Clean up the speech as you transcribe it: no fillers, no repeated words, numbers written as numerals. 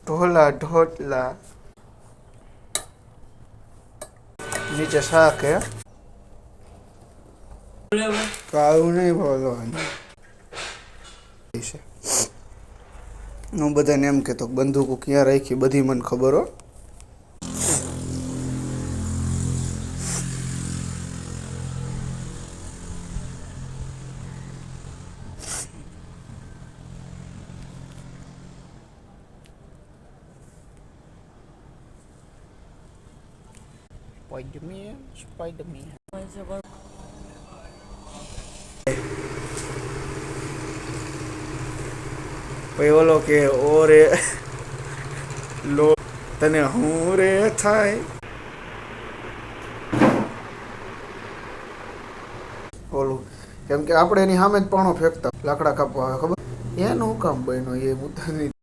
ઢોલા ઢોટલા નીચે શાક હે કાળું નહીં બોલવાનું છે. હું બધાને એમ કહેતો બંદૂકો ક્યાં રાખી બધી મને ખબર હો. Spider-Man, Spider-Man. પછી ઓલો કે ઓરે લો તને હું રે થાય ઓલું કેમ કે આપણે એની સામે જ પાણો ફેંકતા લાકડા કાપવા ખબર એનું કામ બન્યો એ મુદ્દાની